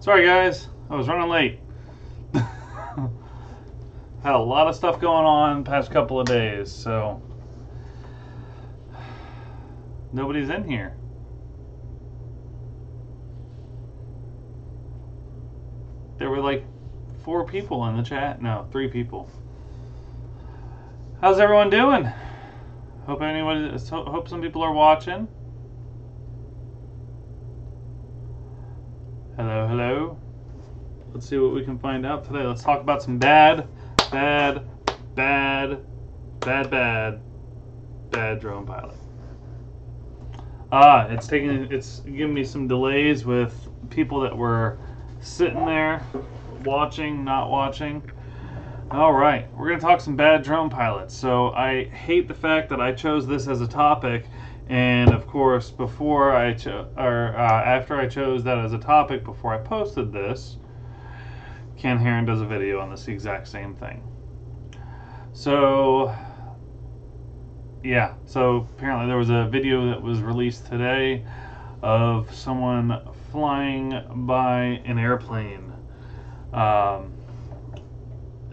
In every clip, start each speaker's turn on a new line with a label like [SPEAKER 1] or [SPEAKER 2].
[SPEAKER 1] Sorry guys, I was running late. Had a lot of stuff going on past couple of days, so nobody's in here. There were like 4 people in the chat. No, 3 people. How's everyone doing? Hope some people are watching. Hello, hello. Let's see what we can find out today. Let's talk about some bad drone pilot. It's giving me some delays with people that were sitting there watching, not watching. All right, we're gonna talk some bad drone pilots. So I hate the fact that I chose this as a topic, and of course, after I chose that as a topic, before I posted this, Ken Heron does a video on this exact same thing. So yeah, so apparently there was a video that was released today of someone flying by an airplane.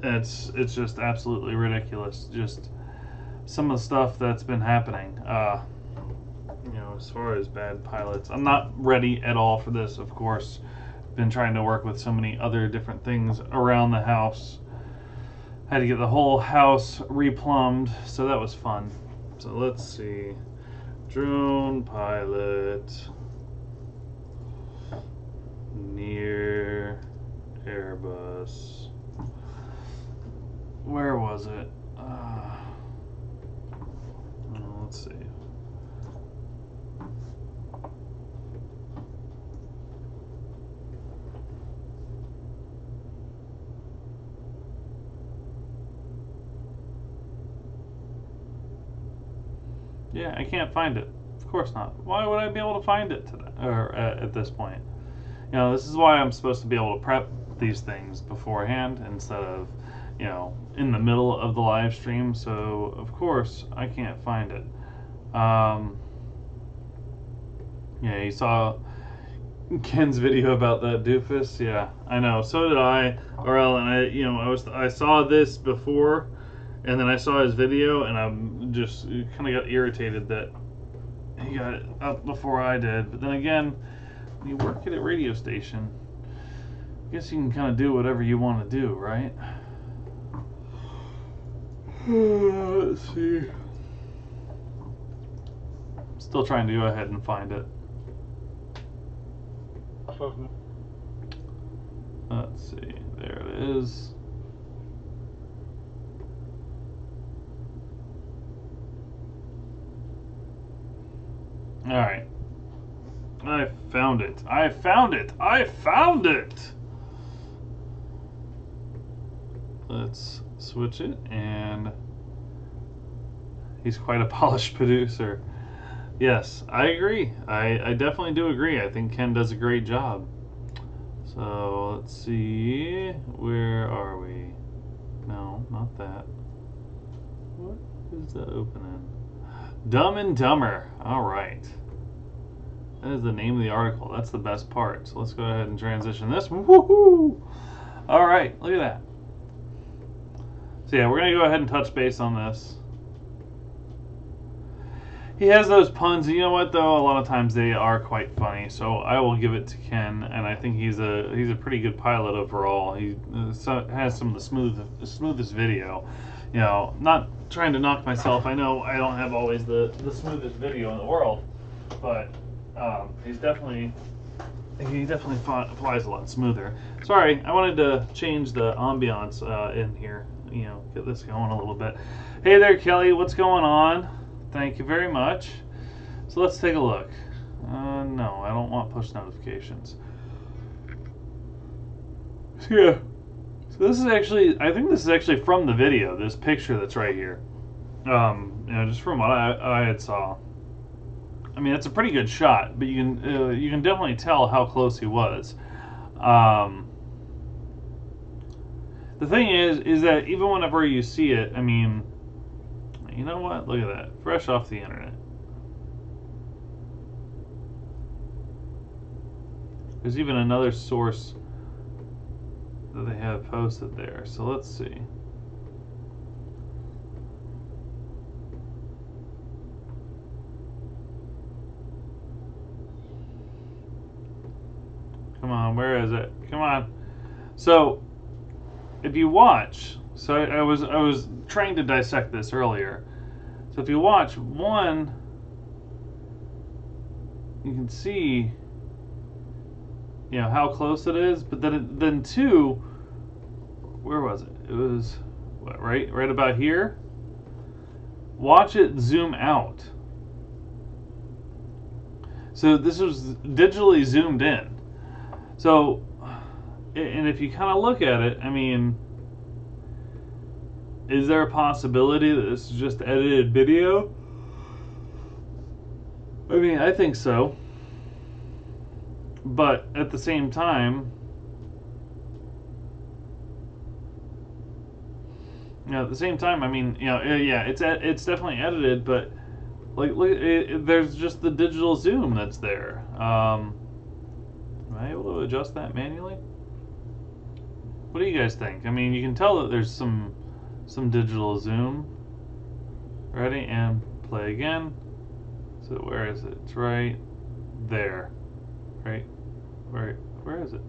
[SPEAKER 1] It's just absolutely ridiculous. Just some of the stuff that's been happening. You know, as far as bad pilots, I'm not ready at all for this. Of course, been trying to work with so many other different things around the house. Had to get the whole house replumbed, so that was fun. So let's see, drone pilot near Airbus. Where was it? Let's see. Yeah, I can't find it. Of course not. Why would I be able to find it today, or at this point? You know, this is why I'm supposed to be able to prep these things beforehand instead of, you know, in the middle of the live stream. So of course I can't find it. Yeah, you saw Ken's video about that doofus. Yeah, I know. So did I, Orel, and I saw this before, and then I saw his video, and I'm just kind of got irritated that he got it up before I did. But then again, when you work at a radio station, I guess you can kind of do whatever you want to do, right? Let's see. Still trying to go ahead and find it. Let's see. There it is. All right. I found it. I found it. I found it. Let's switch it, and he's quite a polished producer. Yes, I agree. I definitely do agree. I think Ken does a great job. So let's see, where are we? No, not that. What is the opening? Dumb and Dumber. All right. That is the name of the article. That's the best part. So let's go ahead and transition this. Woohoo! All right, look at that. So yeah, we're going to go ahead and touch base on this. He has those puns, and you know what though? A lot of times they are quite funny. So I will give it to Ken, and I think he's a pretty good pilot overall. He has some of the smoothest video. You know, not trying to knock myself. I know I don't have always the smoothest video in the world, but he definitely flies a lot smoother. Sorry, I wanted to change the ambiance in here. You know, get this going a little bit. Hey there, Kelly. What's going on? Thank you very much. So let's take a look. No, I don't want push notifications. Yeah. So this is actually, I think this is actually from the video. This picture that's right here. You know, just from what I had saw. I mean, it's a pretty good shot, but you can definitely tell how close he was. The thing is that even whenever you see it, I mean, you know what? Look at that. Fresh off the internet. There's even another source that they have posted there. So let's see. Come on, where is it? Come on. So if you watch, so I was trying to dissect this earlier. So if you watch one, you can see, you know, how close it is. But then two, where was it? It was what, right about here. Watch it zoom out. So this was digitally zoomed in. So, and if you kind of look at it, I mean, is there a possibility that this is just edited video? I mean, I think so. But at the same time, you know, I mean, you know, yeah, it's definitely edited, but like, look, there's just the digital zoom that's there. Am I able to adjust that manually? What do you guys think? I mean, you can tell that there's some digital zoom. Ready? And play again. So where is it? It's right there. Right? Where is it?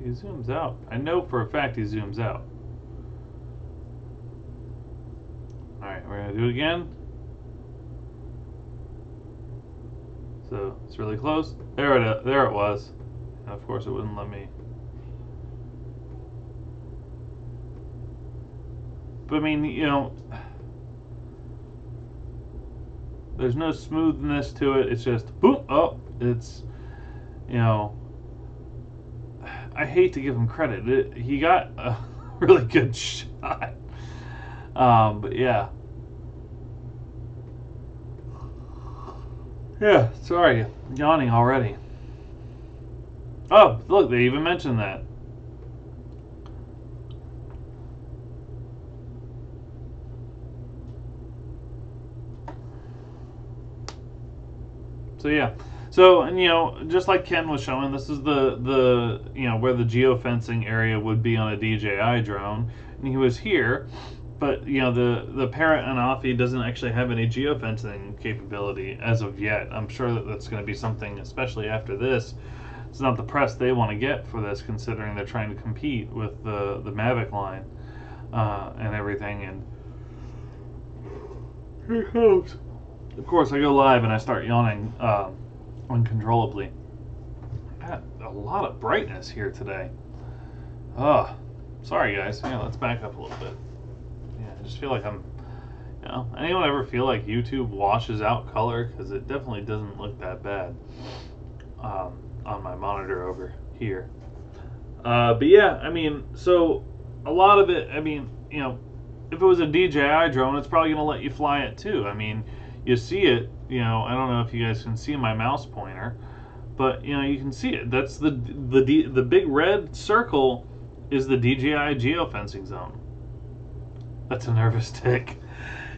[SPEAKER 1] He zooms out. I know for a fact he zooms out. Alright, we're going to do it again. So it's really close. There it was. And of course it wouldn't let me. But I mean, you know, there's no smoothness to it. It's just boom. Oh, it's, you know, I hate to give him credit. He got a really good shot. But yeah. Yeah, sorry, yawning already. Oh, look, they even mentioned that. So yeah, so, and you know, just like Ken was showing, this is the you know, where the geofencing area would be on a DJI drone, and he was here. But you know, the parent Anafi doesn't actually have any geofencing capability as of yet. I'm sure that that's going to be something, especially after this. It's not the press they want to get for this, considering they're trying to compete with the Mavic line and everything. And here it comes. Of course, I go live and I start yawning uncontrollably. Got a lot of brightness here today. Oh, sorry guys. Yeah, let's back up a little bit. Yeah, I just feel like I'm, you know, anyone ever feel like YouTube washes out color? Because it definitely doesn't look that bad on my monitor over here. But yeah, I mean, so a lot of it, I mean, you know, if it was a DJI drone, it's probably going to let you fly it too. I mean, you see it, you know, I don't know if you guys can see my mouse pointer, but, you know, you can see it. That's the big red circle is the DJI geofencing zone. That's a nervous tick.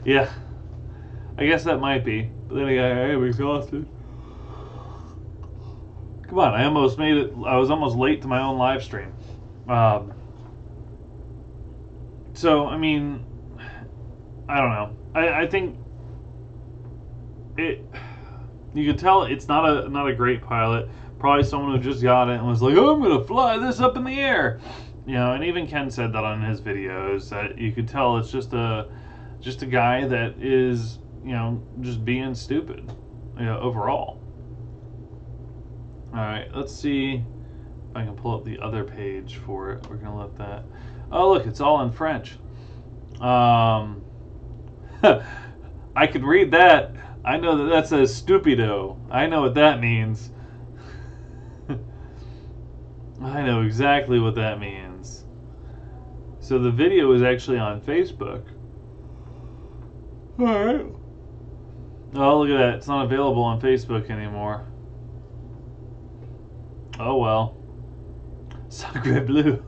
[SPEAKER 1] Yeah, I guess that might be. But then again, I am exhausted. Come on, I almost made it. I was almost late to my own live stream. So, I mean, I don't know. I think it. You can tell it's not a great pilot. Probably someone who just got it and was like, "Oh, I'm gonna fly this up in the air." You know, and even Ken said that on his videos, that you could tell it's just a guy that is, you know, just being stupid, you know, overall. All right, let's see if I can pull up the other page for it. We're gonna let that. Oh, look, it's all in French. I could read that. I know that says stupido. I know what that means. I know exactly what that means. So the video is actually on Facebook. Alright. Oh, look at that. It's not available on Facebook anymore. Oh well. Sacre bleu.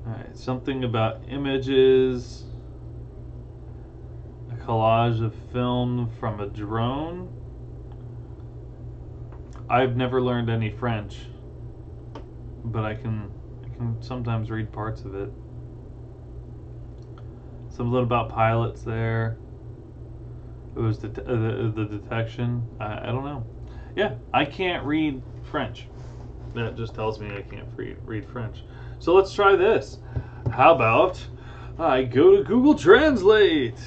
[SPEAKER 1] Alright, something about images. A collage of film from a drone. I've never learned any French, but I can sometimes read parts of it. Something about pilots there. It was the detection. I don't know. Yeah, I can't read French. That just tells me I can't read French. So let's try this. How about I go to Google Translate?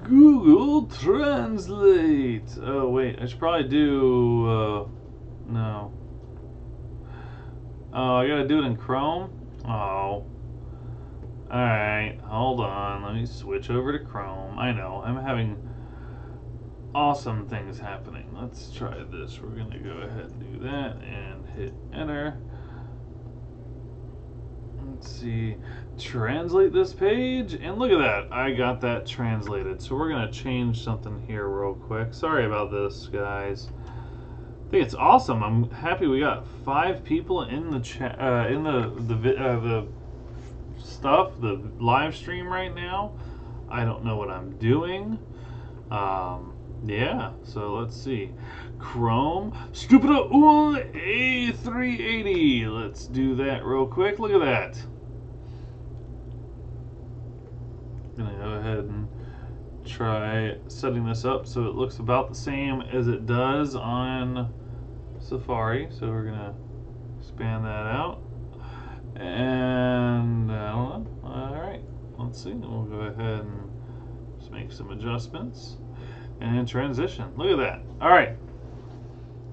[SPEAKER 1] Google Translate. Oh wait, I should probably do. No. Oh, I gotta do it in Chrome. Oh. Alright, hold on. Let me switch over to Chrome. I know, I'm having awesome things happening. Let's try this. We're going to go ahead and do that and hit enter. Let's see. Translate this page. And look at that. I got that translated. So we're going to change something here real quick. Sorry about this, guys. I think it's awesome. I'm happy we got 5 people in the chat, in the stuff, the live stream right now. I don't know what I'm doing. Yeah, so let's see. Chrome, Stupido A380. Let's do that real quick. Look at that. Gonna go ahead and try setting this up so it looks about the same as it does on Safari. So we're gonna expand that out. And I don't know. Alright, let's see. We'll go ahead and just make some adjustments and transition. Look at that. Alright.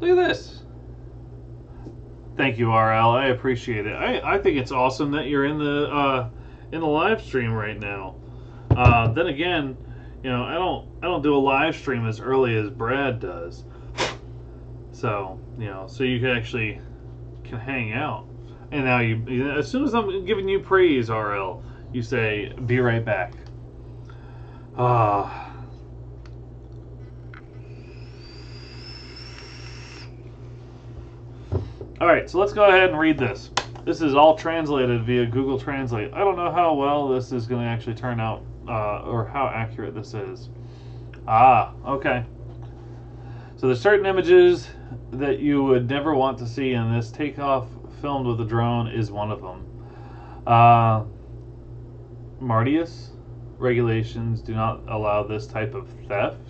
[SPEAKER 1] Look at this. Thank you, RL. I appreciate it. I think it's awesome that you're in the live stream right now. Then again, you know, I don't do a live stream as early as Brad does. So, you know, so you can hang out. And now as soon as I'm giving you praise, RL, you say, be right back. Alright, so let's go ahead and read this. This is all translated via Google Translate. I don't know how well this is going to actually turn out, or how accurate this is. Okay. So there's certain images that you would never want to see, and this takeoff filmed with a drone is one of them. Martius regulations do not allow this type of theft.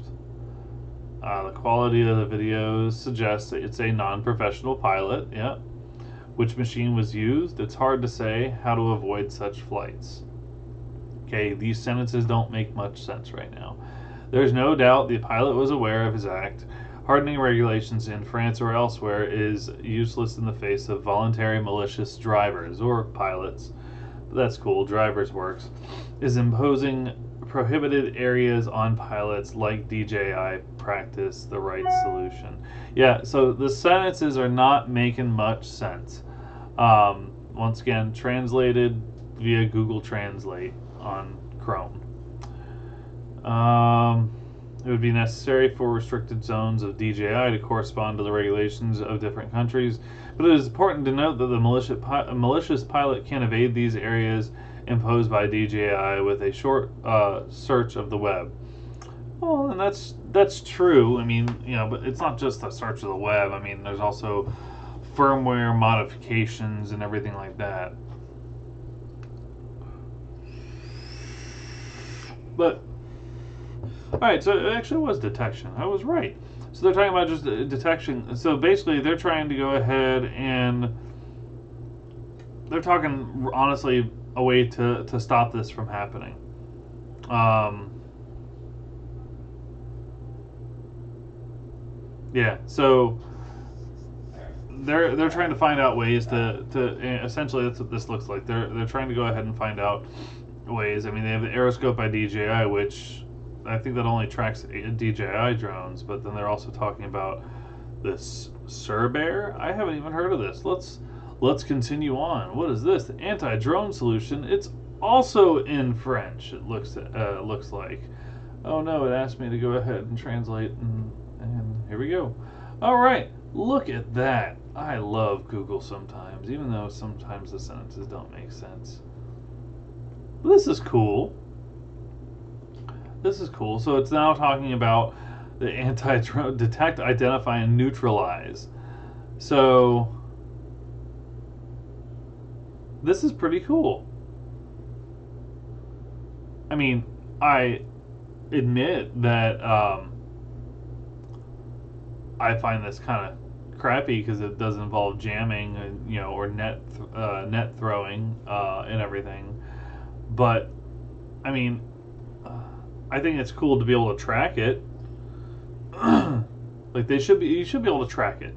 [SPEAKER 1] The quality of the videos suggests that it's a non-professional pilot. Yeah. Which machine was used? It's hard to say. How to avoid such flights. Okay, these sentences don't make much sense right now. There's no doubt the pilot was aware of his act. Hardening regulations in France or elsewhere is useless in the face of voluntary malicious drivers or pilots. But that's cool, drivers works. Is imposing prohibited areas on pilots like DJI practice the right solution. Yeah, so the sentences are not making much sense. Once again, translated via Google Translate on Chrome. It would be necessary for restricted zones of DJI to correspond to the regulations of different countries, but it is important to note that the malicious pilot can evade these areas imposed by DJI with a short search of the web. Well, and that's true. I mean, you know, but it's not just a search of the web. I mean, there's also firmware modifications and everything like that. But alright, so it actually was detection. I was right. So they're talking about just detection. So basically, they're trying to go ahead and they're talking, honestly, a way to stop this from happening. Yeah, so they're trying to find out ways to essentially that's what this looks like. They're trying to go ahead and find out ways. I mean, they have the Aeroscope by DJI, which I think that only tracks DJI drones, but then they're also talking about this Surbear. I haven't even heard of this. Let's continue on. What is this? The anti-drone solution. It's also in French. It looks like. Oh no! It asked me to go ahead and translate, and here we go. All right, look at that. I love Google sometimes, even though sometimes the sentences don't make sense. This is cool. This is cool. So it's now talking about the anti-drone detect, identify, and neutralize. So this is pretty cool. I mean, I admit that I find this kind of crappy because it does involve jamming, and, you know, or net throwing and everything. But I mean, I think it's cool to be able to track it. Like you should be able to track it.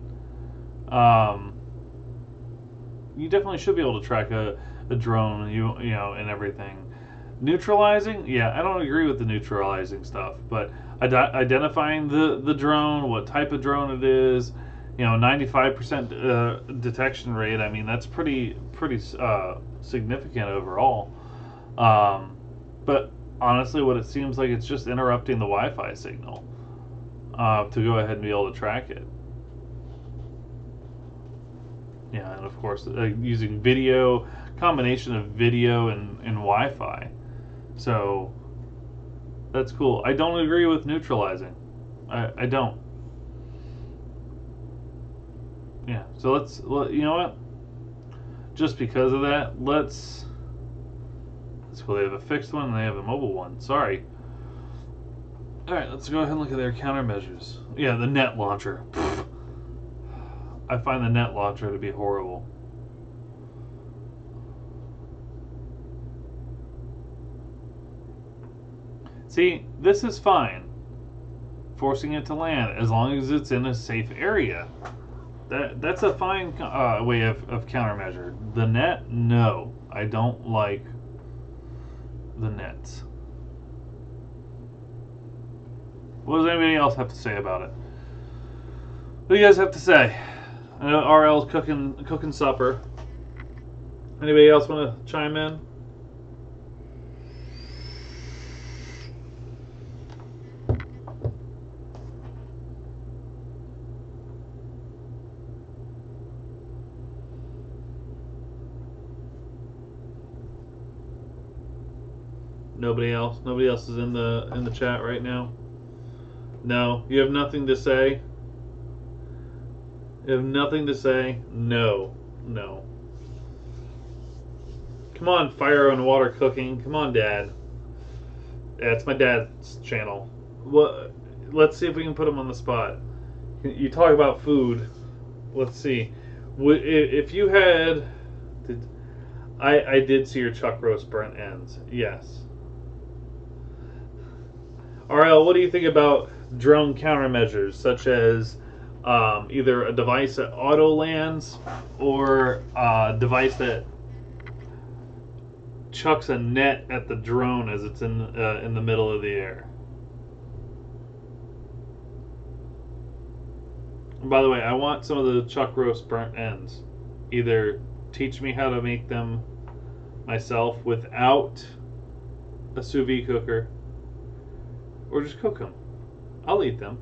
[SPEAKER 1] You definitely should be able to track a drone, you know, and everything. Neutralizing, yeah, I don't agree with the neutralizing stuff, but identifying the drone, what type of drone it is, you know, 95% detection rate. I mean, that's pretty significant overall. But honestly, what it seems like, it's just interrupting the Wi-Fi signal to go ahead and be able to track it. Yeah, and of course, using video, combination of video and Wi-Fi. So that's cool. I don't agree with neutralizing. I don't. Yeah. So you know what? Just because of that, let's go. They have a fixed one and they have a mobile one. Sorry. All right, let's go ahead and look at their countermeasures. Yeah, the net launcher. I find the net launcher to be horrible. See, this is fine. Forcing it to land as long as it's in a safe area. That's a fine way of countermeasure. The net, no. I don't like the nets. What does anybody else have to say about it? What do you guys have to say? I know RL's cooking supper. Anybody else want to chime in? Nobody else? Nobody else is in the chat right now? No? You have nothing to say? You have nothing to say? No. No. Come on, fire and water cooking. Come on, Dad. Yeah, it's my dad's channel. What? Let's see if we can put him on the spot. You talk about food. Let's see. If you had... I did see your chuck roast burnt ends. Yes. RL, what do you think about drone countermeasures, such as either a device that auto lands or a device that chucks a net at the drone as it's in the middle of the air? And by the way, I want some of the chuck roast burnt ends. Either teach me how to make them myself without a sous vide cooker, or just cook them. I'll eat them.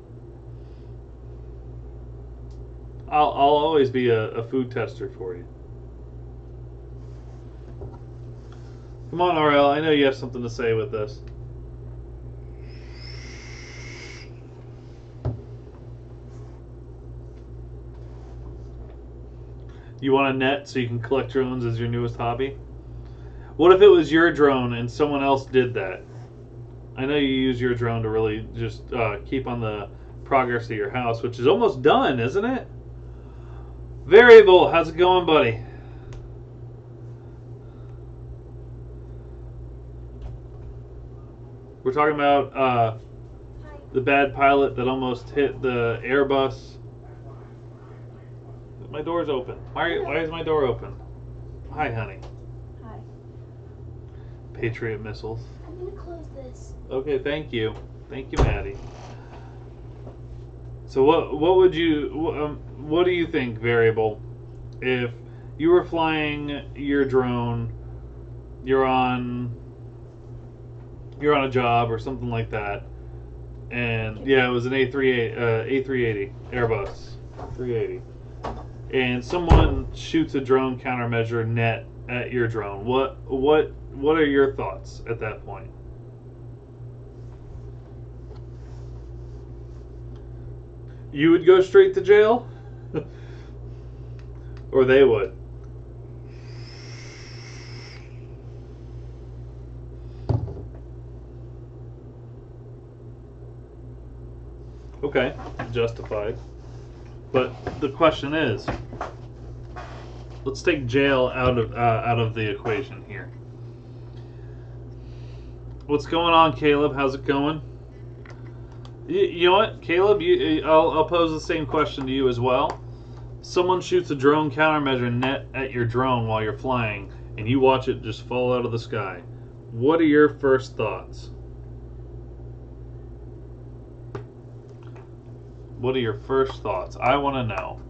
[SPEAKER 1] I'll always be a food tester for you. Come on, RL. I know you have something to say with this. You want a net so you can collect drones as your newest hobby? What if it was your drone and someone else did that? I know you use your drone to really just keep on the progress of your house, which is almost done, isn't it? Variable, how's it going, buddy? We're talking about the bad pilot that almost hit the Airbus. My door's open. Why is my door open? Hi, honey.
[SPEAKER 2] Hi.
[SPEAKER 1] Patriot missiles.
[SPEAKER 2] I'm gonna close this.
[SPEAKER 1] Okay, thank you. Thank you, Maddie. So what do you think, Variable, if you were flying your drone, you're on a job or something like that, and yeah, it was an A380 Airbus 380, and someone shoots a drone countermeasure net at your drone. What are your thoughts at that point? You would go straight to jail? Or they would? Okay, justified. But the question is, let's take jail out of the equation here. What's going on, Caleb? How's it going? You know what, Caleb? I'll pose the same question to you as well. Someone shoots a drone countermeasure net at your drone while you're flying, and you watch it just fall out of the sky. What are your first thoughts? What are your first thoughts? I want to know.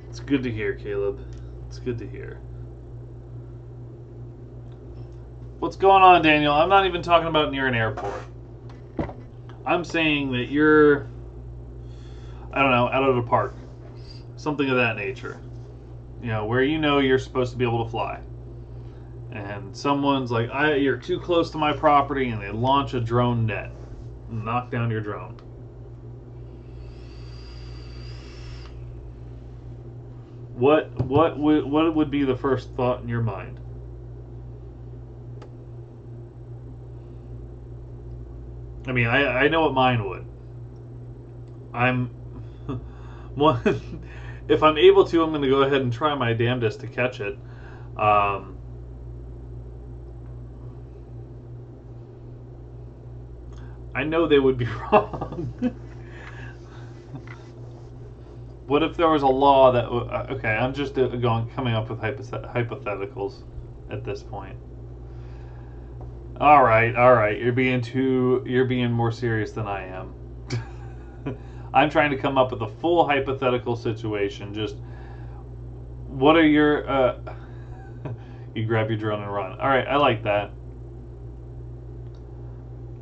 [SPEAKER 1] It's good to hear, Caleb. It's good to hear. What's going on, Daniel? I'm not even talking about near an airport. I'm saying that you're, I don't know, out of the park. Something of that nature. You know, where you know you're supposed to be able to fly. And someone's like, you're too close to my property, and they launch a drone net. Knock down your drone. What would be the first thought in your mind? I mean, I know what mine would. One, if I'm able to, I'm going to go ahead and try my damnedest to catch it. I know they would be wrong. What if there was a law that... okay, I'm just coming up with hypotheticals at this point. All right. You're being more serious than I am. I'm trying to come up with a full hypothetical situation. Just what are your... you grab your drone and run. All right, I like that.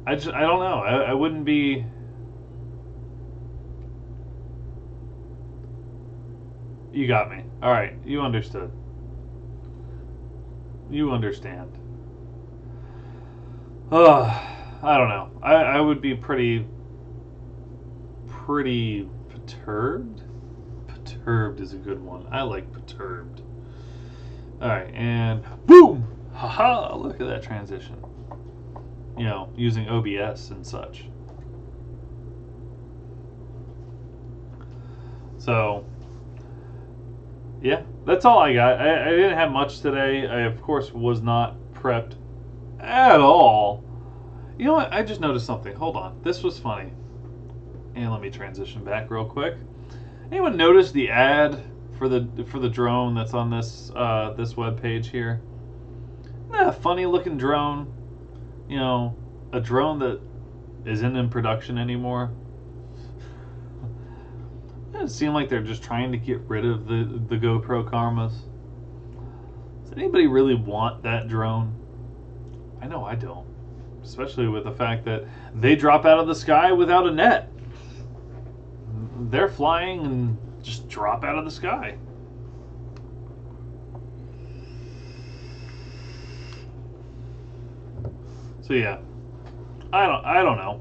[SPEAKER 1] I don't know. I wouldn't be... You got me. All right, you understood. You understand. I don't know. I would be pretty perturbed. Perturbed is a good one. I like perturbed. All right, and boom! Haha! Look at that transition. You know, using OBS and such. So, yeah, that's all I got. I didn't have much today. I, of course, was not prepped at all. You know what? I just noticed something. Hold on. This was funny. And let me transition back real quick. Anyone notice the ad for the drone that's on this this web page here? Isn't that a funny looking drone? You know, a drone that isn't in production anymore. Doesn't seem like they're just trying to get rid of the GoPro Karmas. Does anybody really want that drone? I know I don't. Especially with the fact that they drop out of the sky without a net. They're flying and just drop out of the sky. So yeah, I don't know.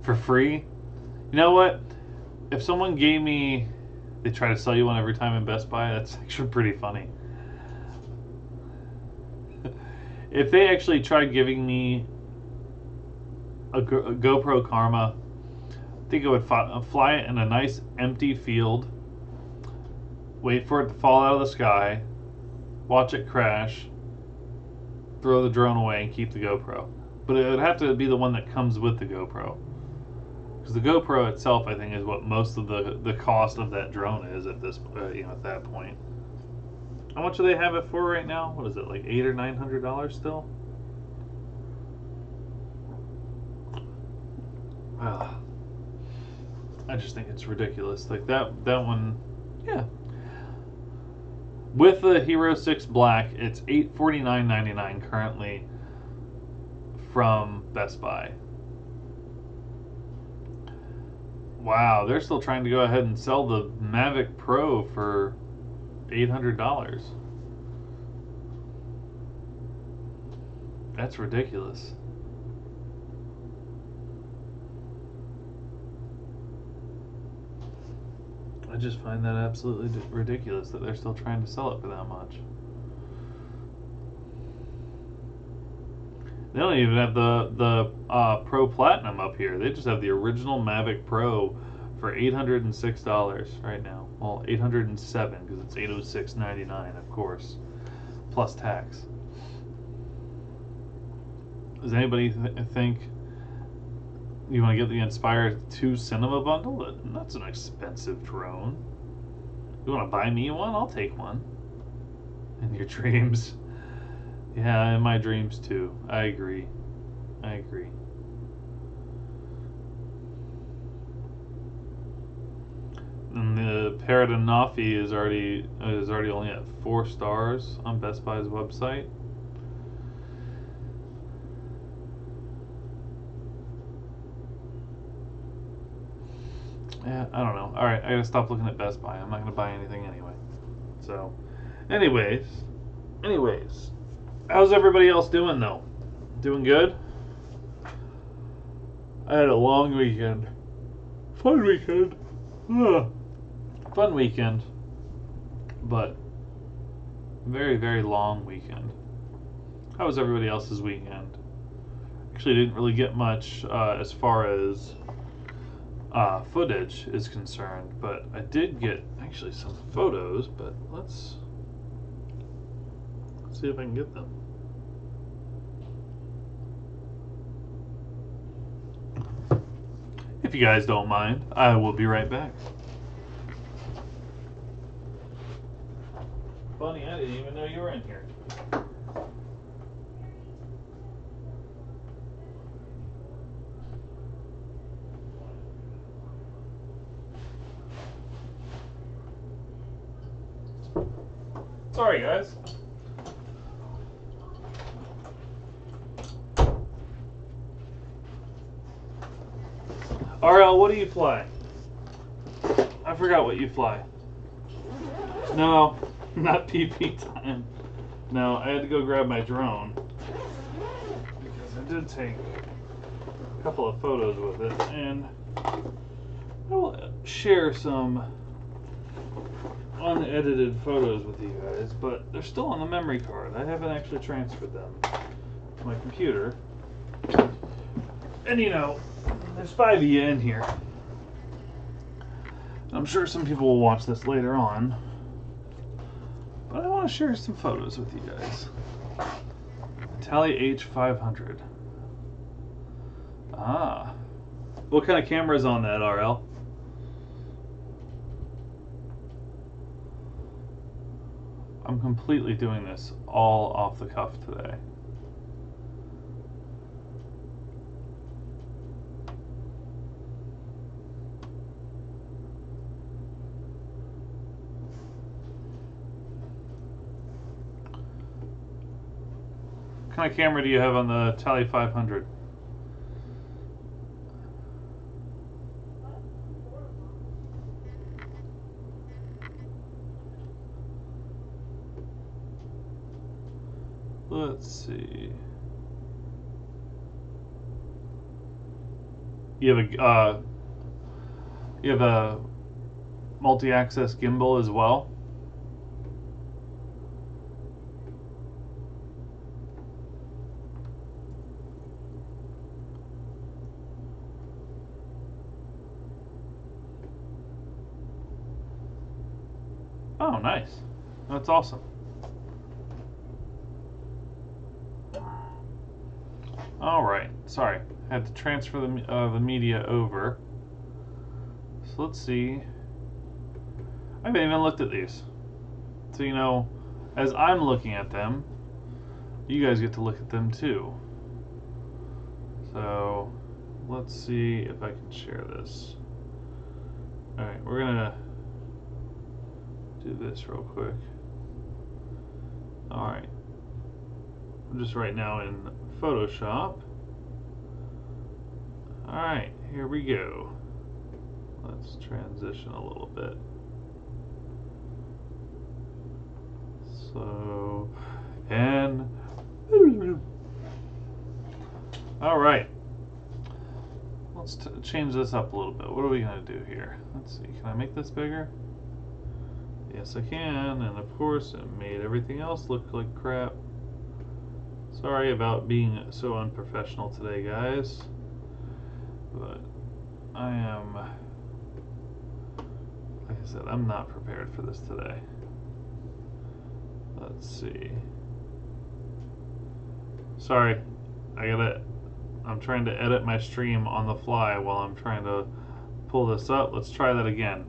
[SPEAKER 1] For free, you know what? If someone gave me, they try to sell you one every time in Best Buy. That's actually pretty funny. If they actually tried giving me a GoPro Karma, I think I would fly it in a nice empty field, wait for it to fall out of the sky, watch it crash, throw the drone away, and keep the GoPro. But it would have to be the one that comes with the GoPro. Because the GoPro itself, I think, is what most of the cost of that drone is at this, at that point. How much do they have it for right now? What is it, like $800 or $900 still? I just think it's ridiculous. Like that one, yeah. With the Hero 6 Black, it's $849.99 currently from Best Buy. Wow, they're still trying to go ahead and sell the Mavic Pro for $800. That's ridiculous. I just find that absolutely ridiculous that they're still trying to sell it for that much. They don't even have the Pro Platinum up here. They just have the original Mavic Pro for $806 right now. Well, 807 because it's 806.99, of course, plus tax. Does anybody think you want to get the Inspire 2 Cinema bundle? That's an expensive drone. You want to buy me one? I'll take one. In your dreams. Yeah, in my dreams too. I agree. I agree. And the Paradenofi is already only at 4 stars on Best Buy's website. Yeah, I don't know. Alright, I gotta stop looking at Best Buy. I'm not gonna buy anything anyway. So, anyways. How's everybody else doing though? Doing good? I had a long weekend. Fun weekend. Ugh. Fun weekend. But very, very long weekend. How was everybody else's weekend? Actually didn't really get much as far as footage is concerned, but I did get actually some photos, but let's see if I can get them. If you guys don't mind, I will be right back. Funny, I didn't even know you were in here. Sorry, guys. RL, what do you fly? I forgot what you fly. No, not PP time. No, I had to go grab my drone because I did take a couple of photos with it, and I will share some unedited photos with you guys, but they're still on the memory card. I haven't actually transferred them to my computer. And you know, there's 5 of you in here. I'm sure some people will watch this later on, but I want to share some photos with you guys. Tally H500. Ah. What kind of camera is on that, RL? I'm completely doing this all off the cuff today. What kind of camera do you have on the Tally 500? Let's see. You have a multi-axis gimbal as well. Oh, nice. That's awesome. All right. Sorry, I had to transfer the media over. So let's see. I haven't even looked at these. So you know, as I'm looking at them, you guys get to look at them too. So let's see if I can share this. All right, we're gonna do this real quick. All right. I'm just right now in Photoshop. Alright, here we go. Let's transition a little bit. So, and All right. Let's change this up a little bit. What are we going to do here? Let's see. Can I make this bigger? Yes, I can. And of course, it made everything else look like crap. Sorry about being so unprofessional today, guys. But I am, like I said, I'm not prepared for this today. Let's see. Sorry. I'm trying to edit my stream on the fly while I'm trying to pull this up. Let's try that again.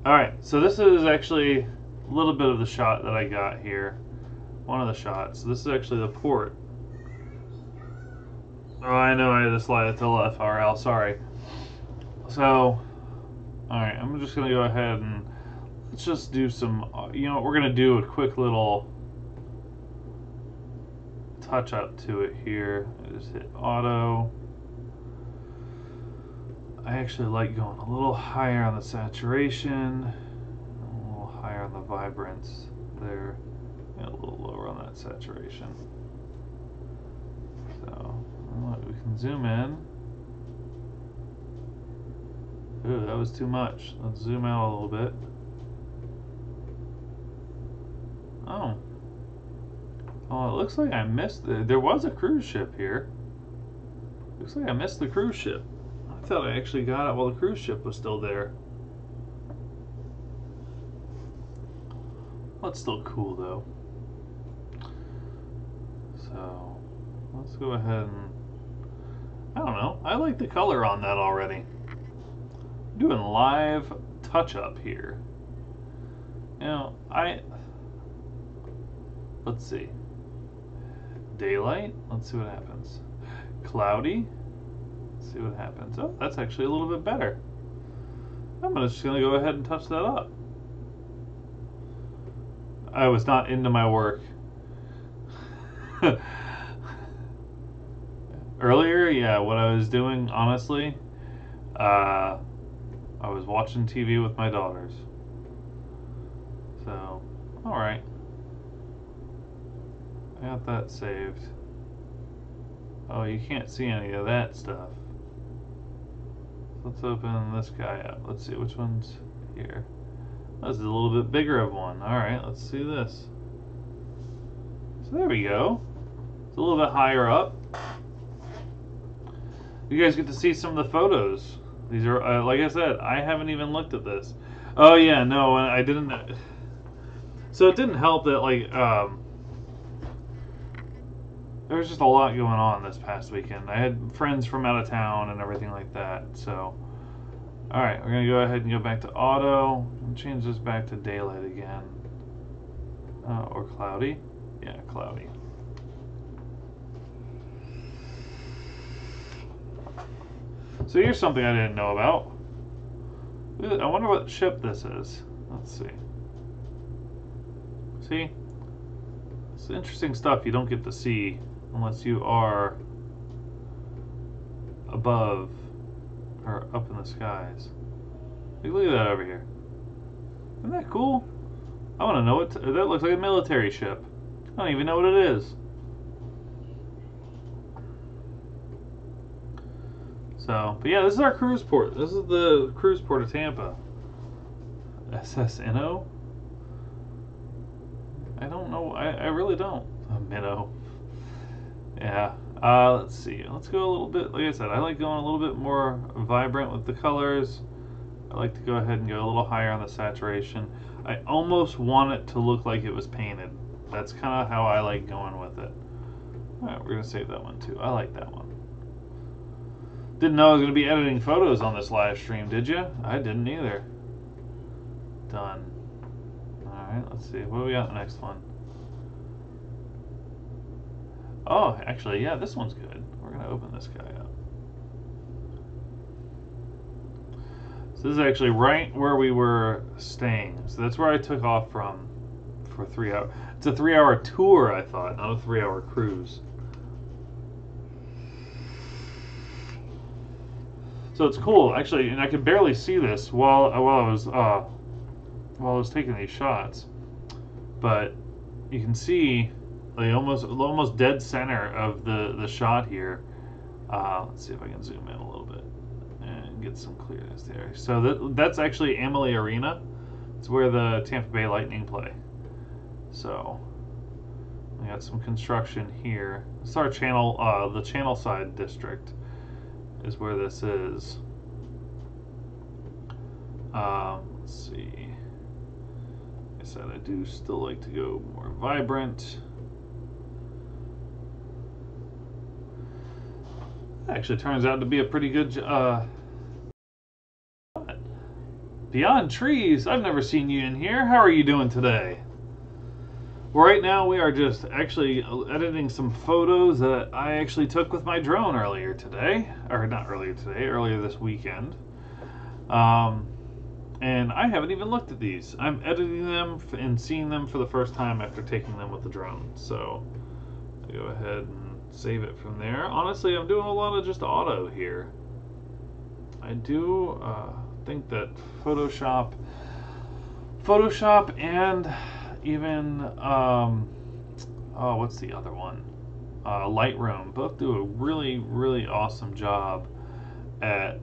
[SPEAKER 1] Alright, so this is actually a little bit of the shot that I got here. One of the shots. This is actually the port. Oh, I know I had to slide it to the left, RL, sorry. So, alright, I'm just going to go ahead and let's just do some, you know what, we're going to do a quick little touch up to it here. I just hit auto. I actually like going a little higher on the saturation, a little higher on the vibrance there, and a little lower on that saturation. So we can zoom in. Ooh, that was too much. Let's zoom out a little bit. Oh. Oh, it looks like I missed there was a cruise ship here. Looks like I missed the cruise ship. I thought I actually got it while the cruise ship was still there. Well, it's still cool though. So let's go ahead and I don't know. I like the color on that already. I'm doing live touch up here. You know, let's see. Daylight. Let's see what happens. Cloudy. Let's see what happens. Oh, that's actually a little bit better. I'm just going to go ahead and touch that up. I was not into my work. Earlier, yeah, what I was doing, honestly, I was watching TV with my daughters. So, alright. I got that saved. Oh, you can't see any of that stuff. Let's open this guy up. Let's see which one's here. This is a little bit bigger of one. Alright, let's see this. So there we go. It's a little bit higher up. You guys get to see some of the photos. These are, like I said, I haven't even looked at this. Oh yeah, no, I didn't. So it didn't help that, like, there was just a lot going on this past weekend. I had friends from out of town and everything like that. So, alright, we're going to go ahead and go back to auto and change this back to daylight again. Or cloudy. Yeah, cloudy. So here's something I didn't know about. I wonder what ship this is. Let's see. See? It's interesting stuff you don't get to see unless you are above or up in the skies. Look at that over here. Isn't that cool? I want to know what that looks like. A military ship. I don't even know what it is. So, but yeah, this is our cruise port. This is the cruise port of Tampa. SS Inno? I don't know. I really don't. Minnow. Yeah. Let's see. Let's go a little bit. Like I said, I like going a little bit more vibrant with the colors. I like to go ahead and go a little higher on the saturation. I almost want it to look like it was painted. That's kind of how I like going with it. Alright, we're going to save that one too. I like that one. Didn't know I was going to be editing photos on this live stream, did you? I didn't either. Done. Alright, let's see. What do we got in the next one? Oh, actually, yeah, this one's good. We're going to open this guy up. So this is actually right where we were staying. So that's where I took off from for 3 hours. It's a 3-hour tour, I thought, not a 3-hour cruise. So it's cool, actually, and I could barely see this while I was taking these shots. But you can see like almost dead center of the shot here. Let's see if I can zoom in a little bit and get some clearness there. So that's actually Amalie Arena. It's where the Tampa Bay Lightning play. So we got some construction here. This is our channel, the Channel Side district is where this is. Let's see. Like I said, I do still like to go more vibrant. Actually turns out to be a pretty good Beyond Trees. I've never seen you in here. How are you doing today? Well, right now we are just actually editing some photos that I actually took with my drone earlier today, or not earlier today, earlier this weekend. And I haven't even looked at these. I'm editing them and seeing them for the first time after taking them with the drone. So I'll go ahead and save it from there. Honestly, I'm doing a lot of just auto here. I do think that Photoshop and even what's the other one? Lightroom both do a really, really awesome job at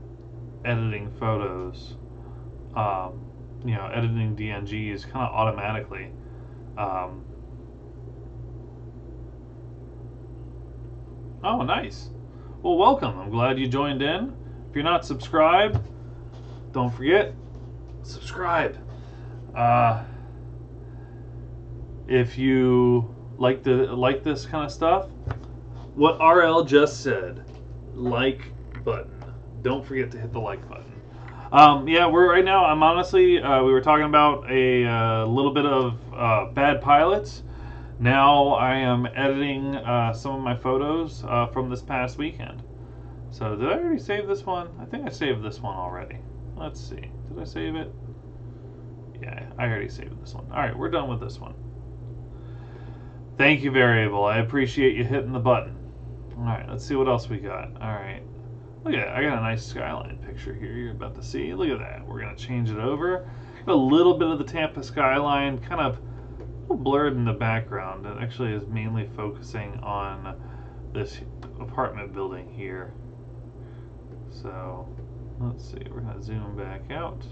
[SPEAKER 1] editing photos. You know, editing DNGs kind of automatically. Oh, nice. Well, welcome. I'm glad you joined in. If you're not subscribed, don't forget, subscribe. If you like this kind of stuff, what RL just said, like button. Don't forget to hit the like button. Yeah, we're right now. I'm honestly, we were talking about a little bit of bad pilots. Now I am editing some of my photos from this past weekend. So did I already save this one? I think I saved this one already. Let's see. Did I save it? Yeah, I already saved this one. All right, we're done with this one. Thank you, Variable. I appreciate you hitting the button. All right, let's see what else we got. All right. Look at that. I got a nice skyline picture here you're about to see. Look at that. We're going to change it over. Got a little bit of the Tampa skyline kind of blurred in the background. It actually is mainly focusing on this apartment building here. So let's see. We're going to zoom back out.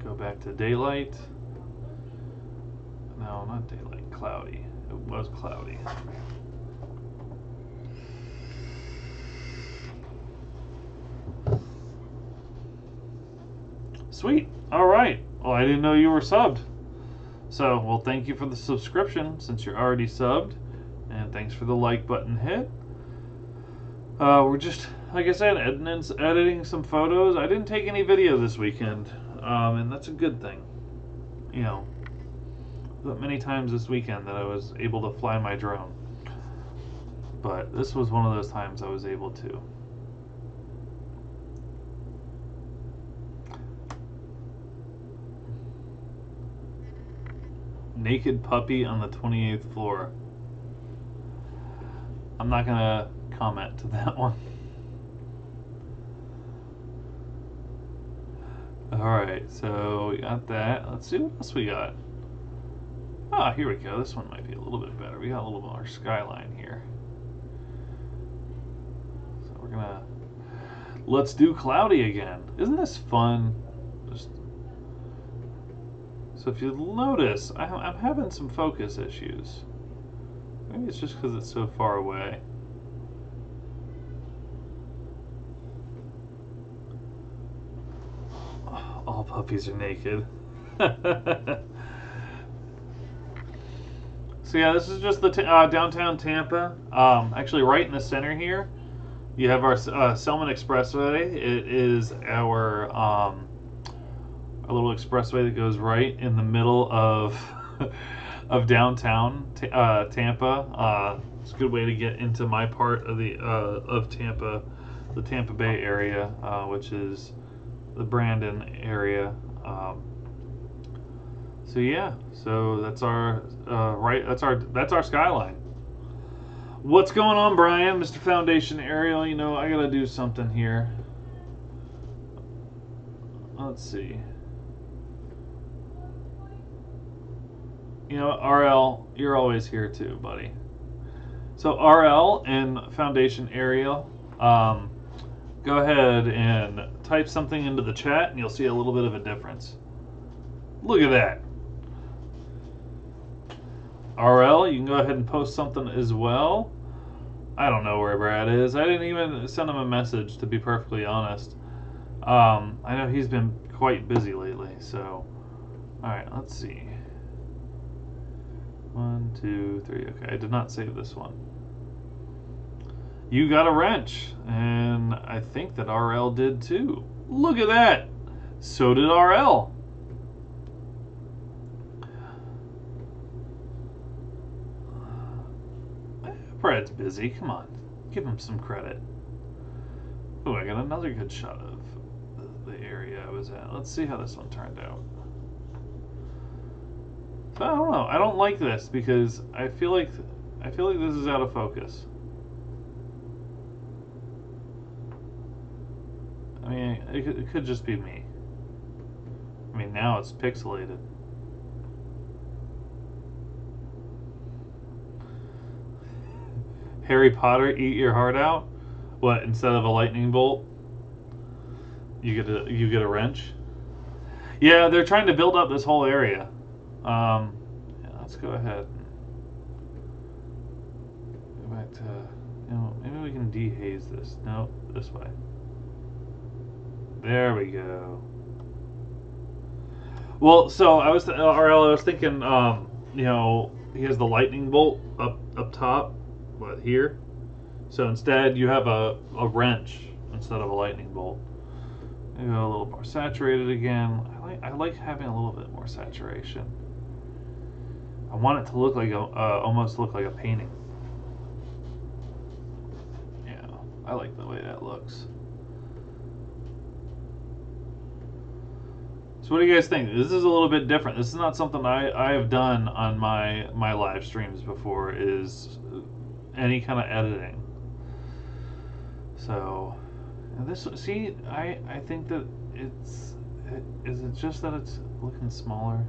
[SPEAKER 1] Go back to daylight. No, not daylight. Cloudy. It was cloudy. Sweet. All right. Well, I didn't know you were subbed. So, well, thank you for the subscription since you're already subbed. And thanks for the like button hit. We're just, like I said, editing some photos. I didn't take any video this weekend. And that's a good thing. You know, many times this weekend that I was able to fly my drone. But this was one of those times I was able to. Naked puppy on the 28th floor. I'm not gonna comment to that one. Alright, so we got that. Let's see what else we got. Ah, here we go. This one might be a little bit better. We got a little more skyline here. So we're gonna... Let's do cloudy again. Isn't this fun? So if you notice, I'm having some focus issues. Maybe it's just because it's so far away. Oh, all puppies are naked. So yeah, this is just the downtown Tampa. Actually, right in the center here, you have our Selman Expressway. It is our a little expressway that goes right in the middle of of downtown Tampa. It's a good way to get into my part of the of Tampa, the Tampa Bay area, which is the Brandon area. So yeah, so that's our that's our skyline. What's going on, Brian, Mr. Foundation Ariel? You know, I gotta do something here. Let's see. You know, RL, you're always here too, buddy. So RL and Foundation Area, go ahead and type something into the chat and you'll see a little bit of a difference. Look at that. RL, you can go ahead and post something as well. I don't know where Brad is. I didn't even send him a message, to be perfectly honest. I know he's been quite busy lately, so. Alright, let's see. 1, 2, 3. Okay, I did not save this one. You got a wrench, and I think that RL did too. Look at that! So did RL. Brad's busy. Come on. Give him some credit. Oh, I got another good shot of the area I was at. Let's see how this one turned out. So I don't know. I don't like this because I feel like this is out of focus. I mean, it could just be me. I mean, now it's pixelated. Harry Potter, eat your heart out. What, instead of a lightning bolt, you get a wrench? Yeah, they're trying to build up this whole area. Yeah, let's go ahead. Go back to, maybe we can dehaze this. No, this way. There we go. Well, so I was thinking, he has the lightning bolt up top, what, here? So instead, you have a wrench instead of a lightning bolt. Maybe a little more saturated again. I like having a little bit more saturation. I want it to look like almost look like a painting. Yeah, I like the way that looks. So what do you guys think? This is a little bit different. This is not something I have done on my live streams before, is any kind of editing. So this, see, I think that is it just that it's looking smaller?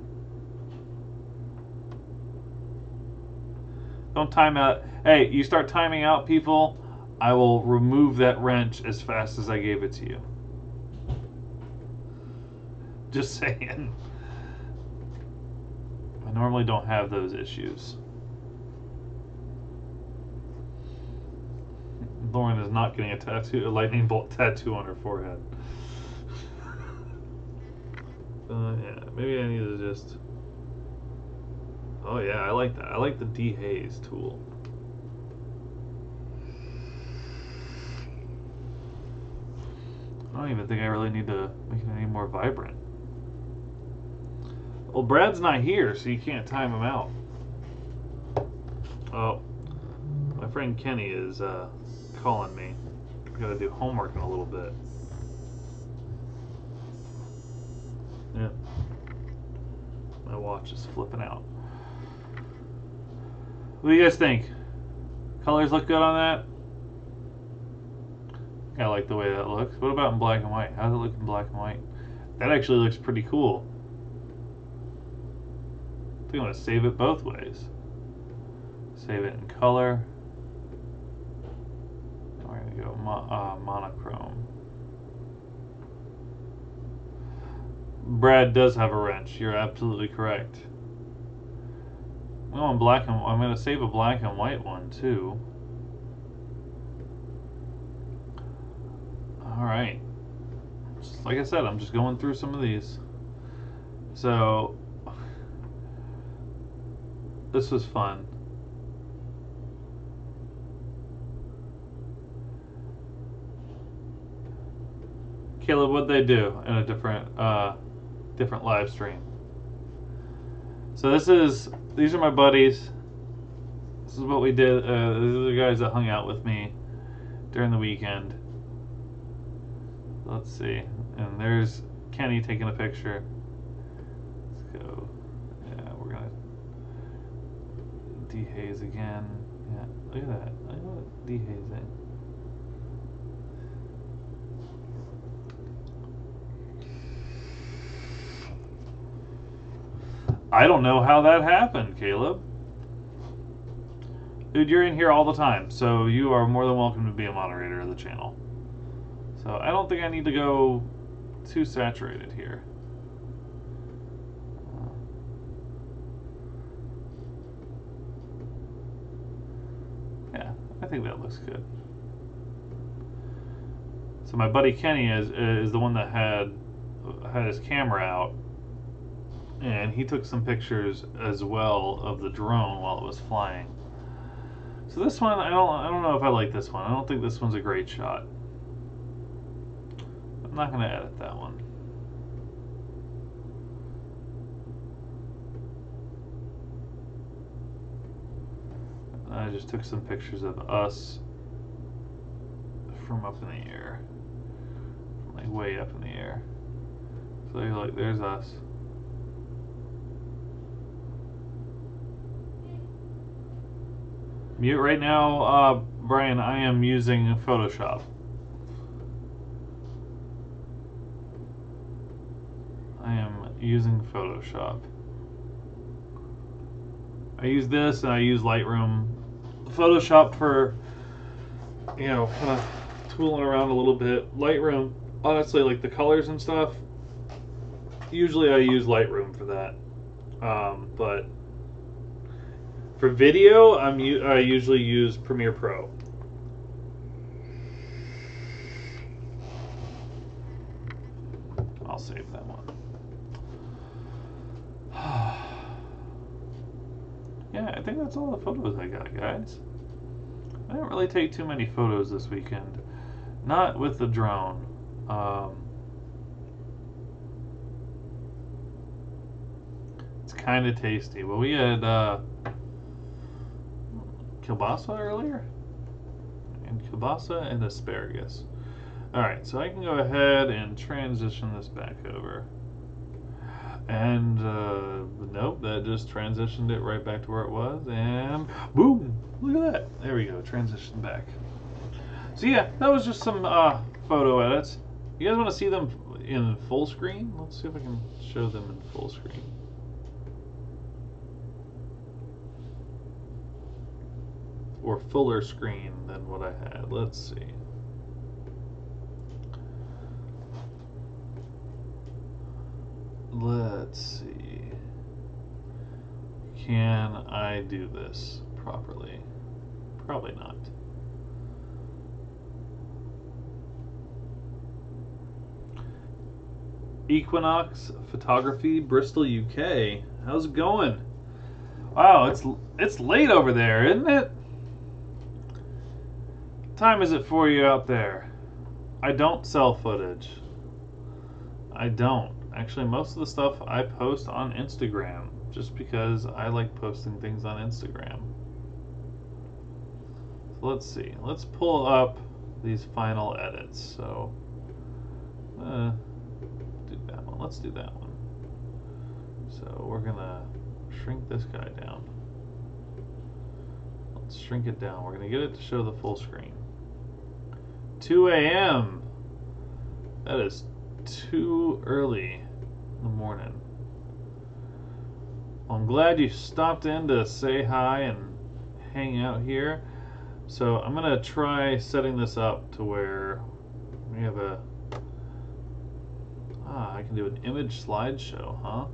[SPEAKER 1] Don't time out. Hey, you start timing out, people, I will remove that wrench as fast as I gave it to you. Just saying. I normally don't have those issues. Lauren is not getting a lightning bolt tattoo on her forehead. Yeah, maybe I need to just. Oh yeah, I like that. I like the dehaze tool. I don't even think I really need to make it any more vibrant. Well, Brad's not here, so you can't time him out. Oh, my friend Kenny is calling me. I gotta do homework in a little bit. Yeah. My watch is flipping out. What do you guys think? Colors look good on that? I like the way that looks. What about in black and white? How does it look in black and white? That actually looks pretty cool. I think I'm going to save it both ways. Save it in color. And we're going to go monochrome. Brad does have a wrench. You're absolutely correct. Well, in black and I'm going to save a black and white one too. All right. Just like I said, I'm just going through some of these. So this was fun. Caleb, what'd they do in a different live stream? So these are my buddies. This is what we did. These are the guys that hung out with me during the weekend. Let's see. And there's Kenny taking a picture. Let's go. Yeah, we're gonna dehaze again. Yeah, look at that. Look at that dehazing. I don't know how that happened, Caleb. Dude, you're in here all the time, so you are more than welcome to be a moderator of the channel. So I don't think I need to go too saturated here. Yeah, I think that looks good. So my buddy Kenny is the one that had his camera out, and he took some pictures as well of the drone while it was flying. So this one, I don't know if I like this one. I don't think this one's a great shot. I'm not going to edit that one. I just took some pictures of us from up in the air, from like way up in the air. So you're like, there's us. Mute right now, Brian. I am using Photoshop. I am using Photoshop. I use this and I use Lightroom. Photoshop for, you know, kind of tooling around a little bit. Lightroom, honestly, like the colors and stuff, usually I use Lightroom for that. But for video, I usually use Premiere Pro. I'll save that one. Yeah, I think that's all the photos I got, guys. I didn't really take too many photos this weekend. Not with the drone. It's kind of tasty. Well, we had kielbasa earlier, and kielbasa and asparagus. Alright, so I can go ahead and transition this back over. And nope, that just transitioned it right back to where it was, and boom! Look at that. There we go, transition back. So yeah, that was just some photo edits. You guys want to see them in full screen? Let's see if I can show them in full screen. Or fuller screen than what I had. Let's see. Let's see. Can I do this properly? Probably not. Equinox Photography, Bristol, UK. How's it going? Wow, it's late over there, isn't it? What time is it for you out there? I don't sell footage. I don't. Actually, most of the stuff I post on Instagram, just because I like posting things on Instagram. So let's see. Let's pull up these final edits. So, do that one. Let's do that one. So we're gonna shrink this guy down. Let's shrink it down. We're gonna get it to show the full screen. 2 a.m. That is too early in the morning. Well, I'm glad you stopped in to say hi and hang out here. So I'm gonna try setting this up to where we have a I can do an image slideshow, huh?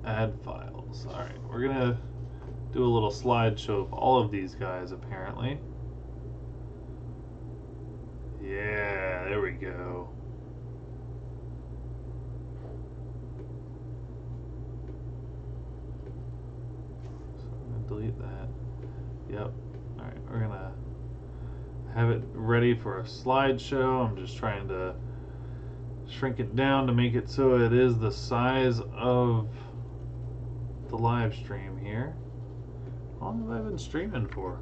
[SPEAKER 1] Add files. Alright, we're gonna do a little slideshow of all of these guys apparently. Yeah, there we go. So I'm gonna delete that. Yep. Alright, we're gonna have it ready for a slideshow. I'm just trying to shrink it down to make it so it is the size of the live stream here. How long have I been streaming for?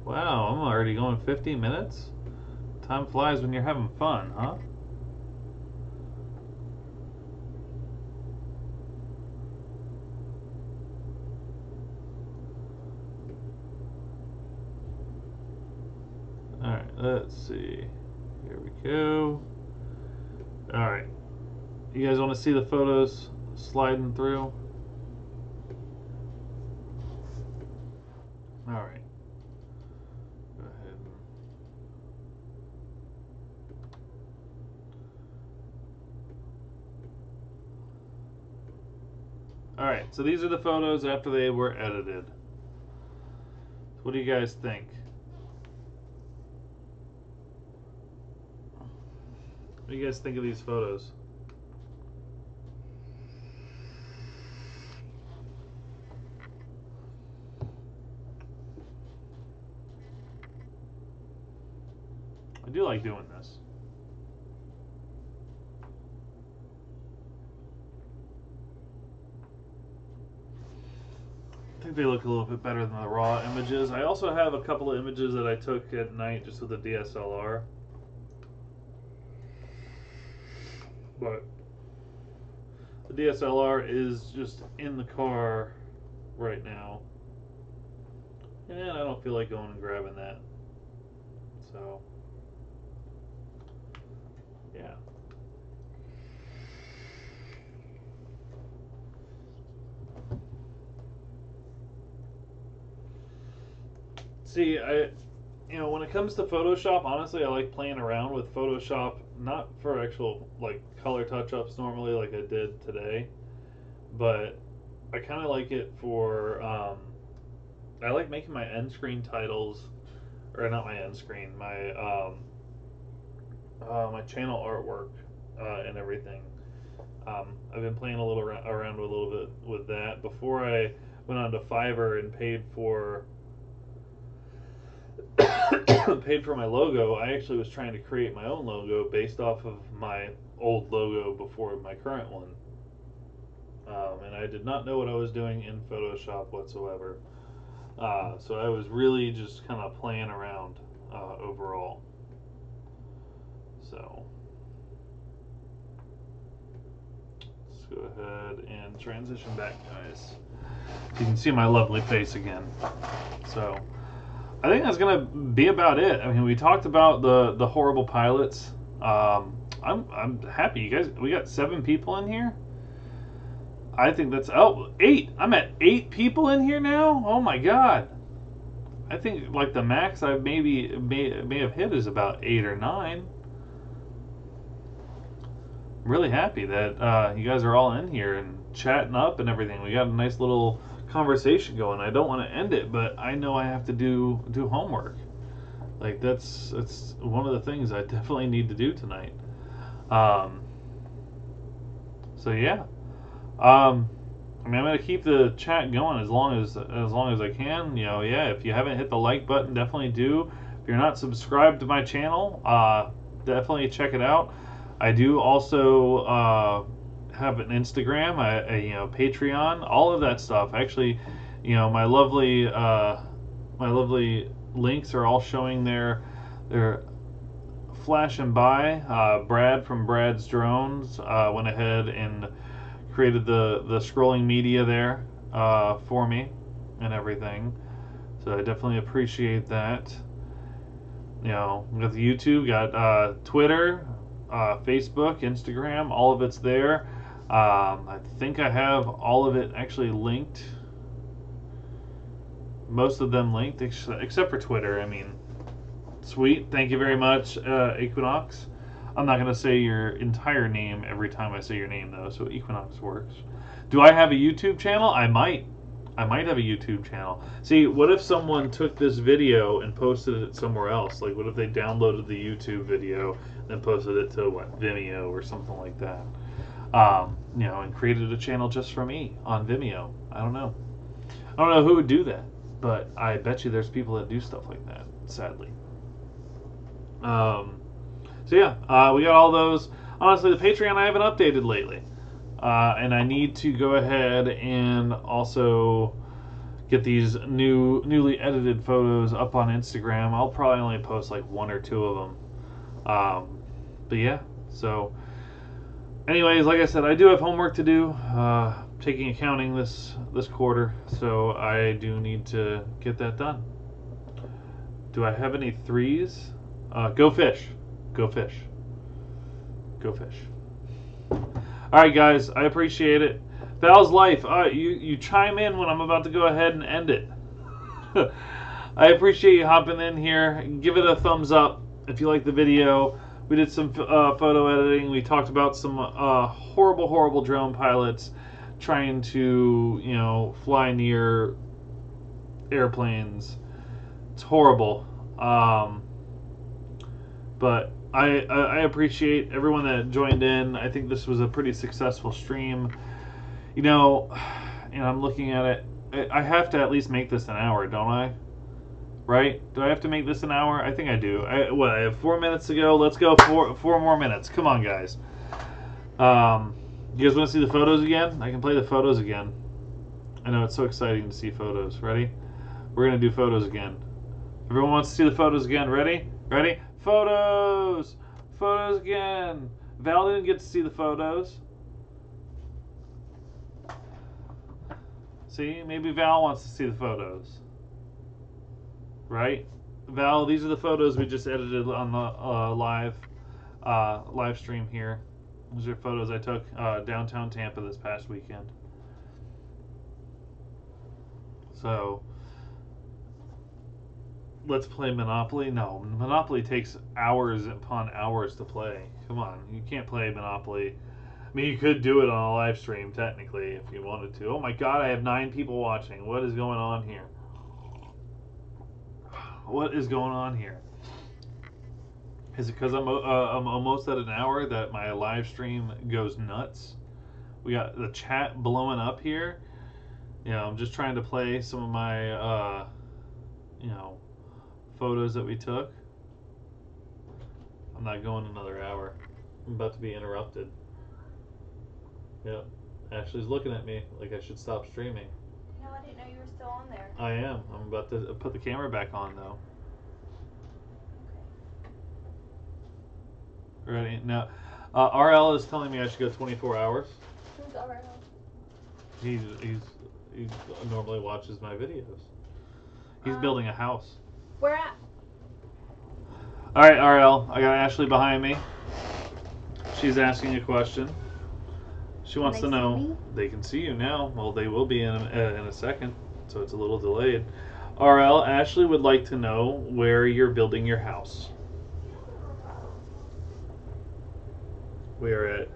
[SPEAKER 1] Wow, I'm already going 15 minutes? Time flies when you're having fun, huh? Alright, Let's see. Here we go. All right. You guys want to see the photos sliding through? All right. Go ahead. All right. So these are the photos after they were edited. What do you guys think? What do you guys think of these photos? I do like doing this. I think they look a little bit better than the raw images. I also have a couple of images that I took at night just with the DSLR. But the DSLR is just in the car right now. And I don't feel like going and grabbing that. So, yeah. See, when it comes to Photoshop, honestly, I like playing around with Photoshop, not for actual, like, color touch-ups normally like I did today, but I kind of like it for, I like making my end screen titles, or not my end screen, my channel artwork, and everything. I've been playing a little around with a little bit with that before I went on to Fiverr and paid for my logo. I actually was trying to create my own logo based off of my old logo before my current one, and I did not know what I was doing in Photoshop whatsoever. So I was really just kind of playing around overall. So let's go ahead and transition back, guys. You can see my lovely face again. So I think that's gonna be about it. I mean, we talked about the horrible pilots. I'm happy, you guys. We got 7 people in here. I think that's 8. I'm at 8 people in here now. Oh my god. I think like the max I may have hit is about 8 or 9. I'm really happy that you guys are all in here and chatting up and everything. We got a nice little conversation going. I don't want to end it, but I know I have to do homework. Like that's one of the things I definitely need to do tonight. So yeah. I mean, I'm gonna keep the chat going as long as I can. Yeah. If you haven't hit the like button, definitely do. If you're not subscribed to my channel, definitely check it out. I do also have an Instagram, Patreon, all of that stuff. Actually, my lovely links are all showing their flashing by. Brad from Brad's Drones went ahead and created the scrolling media there for me and everything. So I definitely appreciate that. We got the YouTube, got Twitter, Facebook, Instagram, all of it's there. I think I have all of it actually linked. Most of them linked, except for Twitter. I mean, sweet. Thank you very much, Equinox. I'm not going to say your entire name every time I say your name, though, so Equinox works. Do I have a YouTube channel? I might have a YouTube channel. See, what if someone took this video and posted it somewhere else? Like, what if they downloaded the YouTube video and then posted it to, Vimeo or something like that? And created a channel just for me on Vimeo. I don't know. I don't know who would do that, but I bet you there's people that do stuff like that, sadly. So yeah, we got all those. Honestly, the Patreon I haven't updated lately. And I need to go ahead and also get these newly edited photos up on Instagram. I'll probably only post like 1 or 2 of them. But yeah, so anyways, like I said, I do have homework to do. Taking accounting this quarter, so I do need to get that done. Do I have any 3s? Go fish. Go fish. Go fish. All right, guys. I appreciate it. Val's Life. You chime in when I'm about to go ahead and end it. I appreciate you hopping in here. Give it a thumbs up if you like the video. We did some photo editing. We talked about some horrible drone pilots trying to, fly near airplanes. It's horrible. But I appreciate everyone that joined in. I think this was a pretty successful stream. And I'm looking at it. I have to at least make this an hour, don't I? Right? Do I have to make this an hour? I think I do. I have 4 minutes to go. Let's go four more minutes. Come on, guys. You guys want to see the photos again? I can play the photos again. I know it's so exciting to see photos. Ready? We're going to do photos again. Everyone wants to see the photos again. Ready? Ready? Photos! Photos again. Val didn't get to see the photos. See? Maybe Val wants to see the photos. Right? Val, these are the photos we just edited on the live stream here. These are photos I took downtown Tampa this past weekend. So, let's play Monopoly. No, Monopoly takes hours upon hours to play. Come on, you can't play Monopoly. I mean, you could do it on a live stream, technically, if you wanted to. Oh my god, I have 9 people watching. What is going on here? What is going on here? Is it because I'm almost at an hour that my live stream goes nuts? We got the chat blowing up here. I'm just trying to play some of my, photos that we took. I'm not going another hour. I'm about to be interrupted. Yep. Ashley's looking at me like I should stop streaming.
[SPEAKER 2] No, I didn't know you were still on there.
[SPEAKER 1] I am. I'm about to put the camera back on, though. Ready? Now, RL is telling me I should go 24 hours.
[SPEAKER 2] Who's RL?
[SPEAKER 1] He normally watches my videos. He's building a house.
[SPEAKER 2] Where at?
[SPEAKER 1] All right, RL. I got Ashley behind me. She's asking a question. She wants to know. They can see you now. Well, they will be in a second, so it's a little delayed. RL, Ashley would like to know where you're building your house. We are at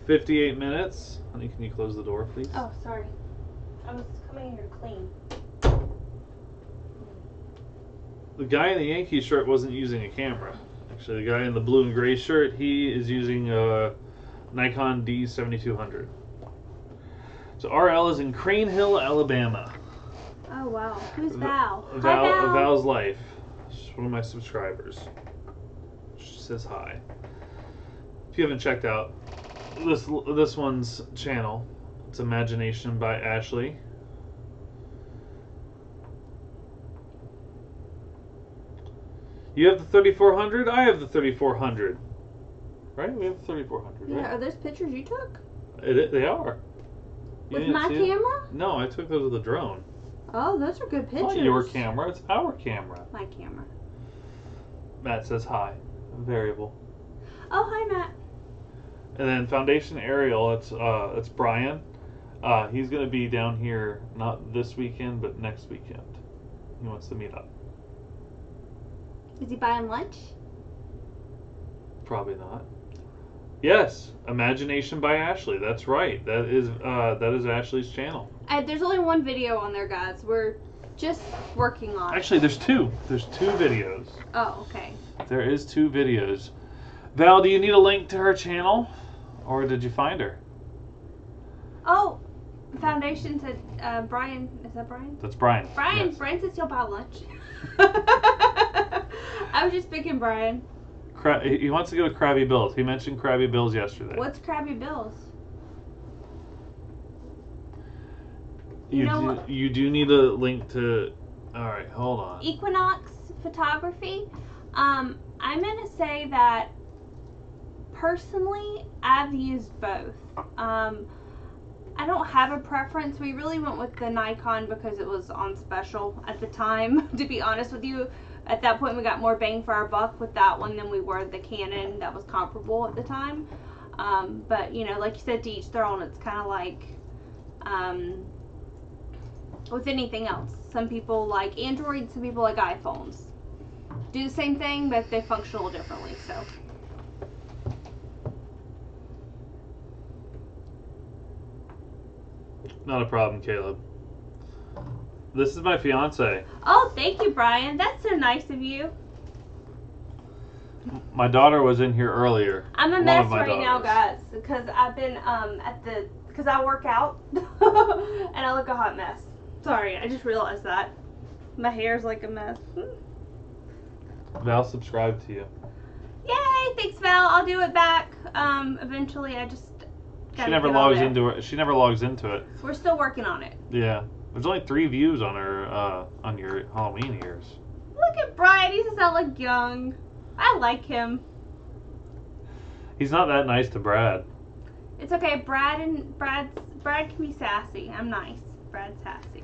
[SPEAKER 1] 58 minutes. Honey, can you close the door, please?
[SPEAKER 2] Oh, sorry. I was coming here to clean.
[SPEAKER 1] The guy in the Yankee shirt wasn't using a camera. Actually, the guy in the blue and gray shirt, he is using a Nikon D7200. So RL is in Crane Hill, Alabama.
[SPEAKER 2] Oh, wow. Who's Val? Hi,
[SPEAKER 1] Val. Val's Life. She's one of my subscribers. She says hi. If you haven't checked out this one's channel, it's Imagination by Ashley. You have the 3400. I have the 3400. Right? We have the 3400.
[SPEAKER 2] Yeah.
[SPEAKER 1] Right?
[SPEAKER 2] Are those pictures you took?
[SPEAKER 1] They are.
[SPEAKER 2] With my camera?
[SPEAKER 1] No, I took those with a drone.
[SPEAKER 2] Oh, those are good pictures.
[SPEAKER 1] It's not your camera. It's our camera.
[SPEAKER 2] My camera.
[SPEAKER 1] Matt says hi. Variable.
[SPEAKER 2] Oh, hi, Matt.
[SPEAKER 1] And then Foundation Aerial, it's Brian. He's going to be down here not this weekend, but next weekend. He wants to meet up.
[SPEAKER 2] Is he buying lunch?
[SPEAKER 1] Probably not. Yes, Imagination by Ashley. That's right. That is Ashley's channel.
[SPEAKER 2] There's only one video on there, guys. We're just working on it.
[SPEAKER 1] Actually, there's 2. There's 2 videos.
[SPEAKER 2] Oh, okay.
[SPEAKER 1] There is 2 videos. Val, do you need a link to her channel? Or did you find her?
[SPEAKER 2] Oh, Foundation said, Brian, is that Brian?
[SPEAKER 1] That's Brian.
[SPEAKER 2] Brian,
[SPEAKER 1] yes.
[SPEAKER 2] Brian says he'll buy lunch. I was just picking Brian.
[SPEAKER 1] He wants to go to Krabby Bill's. He mentioned Krabby Bill's yesterday.
[SPEAKER 2] What's Krabby Bill's?
[SPEAKER 1] You do need a link to... Alright, hold on.
[SPEAKER 2] Equinox Photography. I'm going to say that personally, I've used both. I I don't have a preference. We really went with the Nikon because it was on special at the time, to be honest with you. At that point, we got more bang for our buck with that one than we were the Canon that was comparable at the time. But, you know, like you said, to each their own. It's kind of like with anything else. Some people like Android, some people like iPhones. Do the same thing, but they function a little differently, so.
[SPEAKER 1] Not a problem, Caleb. This is my fiance.
[SPEAKER 2] Oh, thank you, Brian. That's so nice of you.
[SPEAKER 1] My daughter was in here earlier.
[SPEAKER 2] I'm a mess right now, guys, because I've been because I work out and I look a hot mess. Sorry, I just realized that. My hair's like a mess.
[SPEAKER 1] Val subscribed to you.
[SPEAKER 2] Yay! Thanks, Val. I'll do it back. Eventually, I just.
[SPEAKER 1] She never logs into it. She never logs into it.
[SPEAKER 2] We're still working on it.
[SPEAKER 1] Yeah, there's only 3 views on her on your Halloween ears.
[SPEAKER 2] Look at Brian. He doesn't sound like young. I like him.
[SPEAKER 1] He's not that nice to Brad.
[SPEAKER 2] It's okay. Brad can be sassy. I'm nice. Brad's sassy.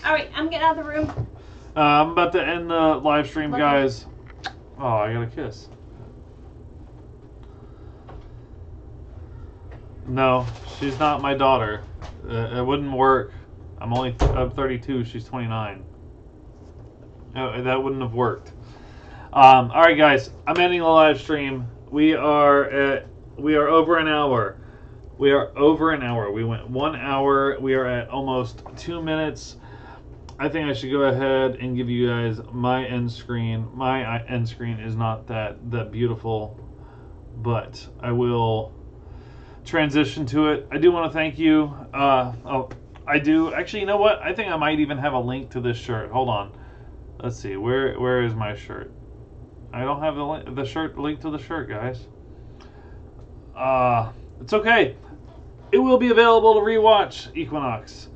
[SPEAKER 2] All right, I'm getting out of the room.
[SPEAKER 1] I'm about to end the live stream, guys. Oh, I got a kiss. No, she's not my daughter. It wouldn't work. I'm 32. She's 29. That wouldn't have worked. All right, guys. I'm ending the live stream. We are over an hour. We are over an hour. We went 1 hour. We are at almost 2 minutes. I think I should go ahead and give you guys my end screen. My end screen is not that beautiful, but I will transition to it. I do want to thank you. I do. Actually, you know what? I think I might even have a link to this shirt. Hold on. Let's see. Where is my shirt? I don't have the link to the shirt, guys. It's okay. It will be available to rewatch Equinox.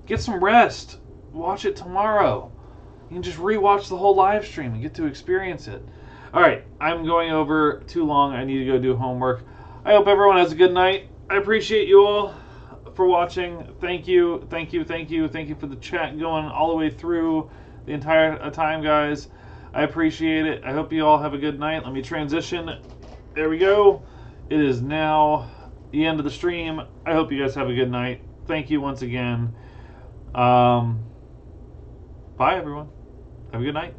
[SPEAKER 1] Get some rest. Watch it tomorrow. You can just rewatch the whole live stream and get to experience it. All right. I'm going over too long. I need to go do homework. I hope everyone has a good night. I appreciate you all for watching. Thank you, thank you, thank you, thank you for the chat going all the way through the entire time, guys. I appreciate it. I hope you all have a good night. Let me transition. There we go. It is now the end of the stream. I hope you guys have a good night. Thank you once again. Bye, everyone. Have a good night.